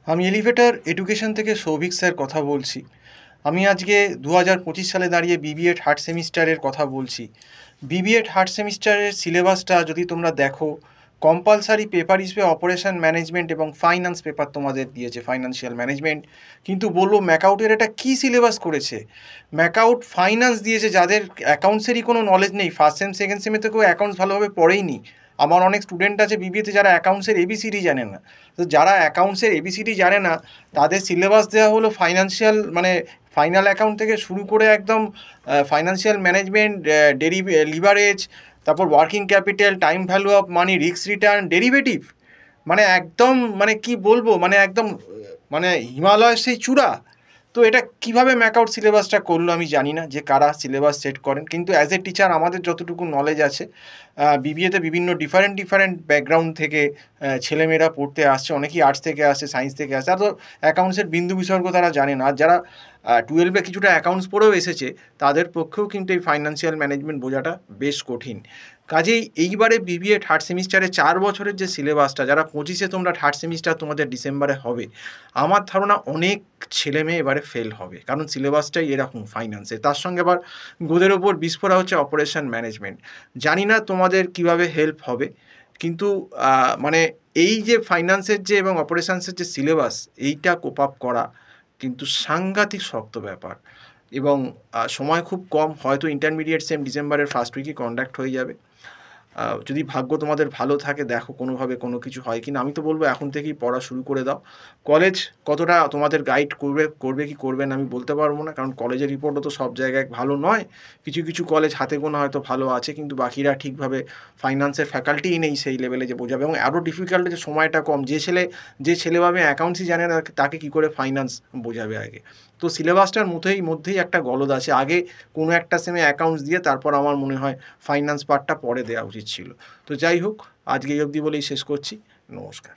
আমি elevator education থেকে Souvik sir কথা বলছি। আমি আজকে 2025 সালে দাঁড়িয়ে বিবিএ থার্ড সেমিস্টারের কথা বলছি। বিবিএ থার্ড সেমিস্টারের সিলেবাসটা যদি তোমরা দেখো, কম্পালসারি পেপার হিসেবে অপারেশন ম্যানেজমেন্ট এবং ফাইন্যান্স পেপার তোমাদের দিয়েছে, ফাইন্যান্সিয়াল ম্যানেজমেন্ট। কিন্তু বলবো ম্যাকআউটের এটা কী সিলেবাস করেছে? ম্যাকআউট ফাইন্যান্স দিয়েছে, যাদের অ্যাকাউন্টসেরই কোনো নলেজ নেই। ফার্স্ট সেম সেকেন্ড সেমে তো কেউ অ্যাকাউন্টস ভালোভাবে পড়েইনি। আমার অনেক স্টুডেন্ট আছে বিবিএতে যারা অ্যাকাউন্টসের এবিসিডি জানে না। তো যারা অ্যাকাউন্টসের এবিসিডি জানে না, তাদের সিলেবাস দেওয়া হলো ফাইন্যান্সিয়াল, মানে ফাইনাল অ্যাকাউন্ট থেকে শুরু করে একদম ফাইন্যান্সিয়াল ম্যানেজমেন্ট, লিভারেজ, তারপর working capital, time value of money, risk return, derivative. মানে একদম, মানে কি বলবো, মানে একদম মানে হিমালয়ের সেই চূড়া। তো এটা কিভাবে ম্যাকআউট সিলেবাসটা করলো আমি জানি না, যে কারা সিলেবাস সেট করেন। কিন্তু অ্যাজ এ টিচার আমাদের যতটুকু নলেজ আছে, বিবিএতে বিভিন্ন ডিফারেন্ট ব্যাকগ্রাউন্ড থেকে ছেলেমেয়েরা পড়তে আসছে। অনেকেই আর্টস থেকে আসছে, সায়েন্স থেকে আসছে, আর তো অ্যাকাউন্টসের বিন্দু বিসর্গ তারা জানে না। আর যারা 12-এ কিছুটা অ্যাকাউন্টস পড়েও এসেছে, তাদের পক্ষেও কিন্তু এই ফাইন্যান্সিয়াল ম্যানেজমেন্ট বোঝাটা বেশ কঠিন। কাজেই এইবারে বিবিএ থার্ড সেমিস্টারে 4 বছরের যে সিলেবাসটা, যারা 25-এ তোমরা থার্ড সেমিস্টার তোমাদের ডিসেম্বরে হবে, আমার ধারণা অনেক ছেলেমেয়ে এবারে ফেল হবে, কারণ সিলেবাসটাই এরকম ফাইন্যান্সে। তার সঙ্গে আবার গোদের ওপর বিস্ফোরা হচ্ছে অপারেশন ম্যানেজমেন্ট। জানি না তোমাদের কিভাবে হেল্প হবে, কিন্তু মানে এই যে ফাইন্যান্সের যে এবং অপারেশনসের যে সিলেবাস, এইটা কোপ আপ করা কিন্তু সাংঘাতিক শক্ত ব্যাপার। এবং সময় খুব কম, হয়তো ইন্টারমিডিয়েট সেম ডিসেম্বরের ফার্স্ট উইকই কন্ডাক্ট হয়ে যাবে। যদি ভাগ্য তোমাদের ভালো থাকে, দেখো কোনোভাবে কোনো কিছু হয় কিনা। আমি তো বলবো এখন থেকেই পড়া শুরু করে দাও। কলেজ কতটা তোমাদের গাইড করবে কি করবে না আমি বলতে পারবো না, কারণ কলেজের রিপোর্টও তো সব জায়গায় ভালো নয়। কিছু কিছু কলেজ হাতে গোনা হয়তো ভালো আছে, কিন্তু বাকিরা ঠিকভাবে ফাইন্যান্সের ফ্যাকাল্টিই নেই সেই লেভেলে যে বোঝাবে। এবং আরও ডিফিকাল্ট যে সময়টা কম, যে ছেলেভাবে অ্যাকাউন্টসই জানে না, তাকে কী করে ফাইন্যান্স বোঝাবে আগে। তো সিলেবাসটার মধ্যেই একটা গলদ আছে। আগে কোনো একটা সেমে অ্যাকাউন্টস দিয়ে তারপর আমার মনে হয় ফাইন্যান্স পার্টটা পরে দেওয়া উচিত ছিল। তো যাই হোক, আজকে এই অবধি বলেই শেষ করছি। নমস্কার।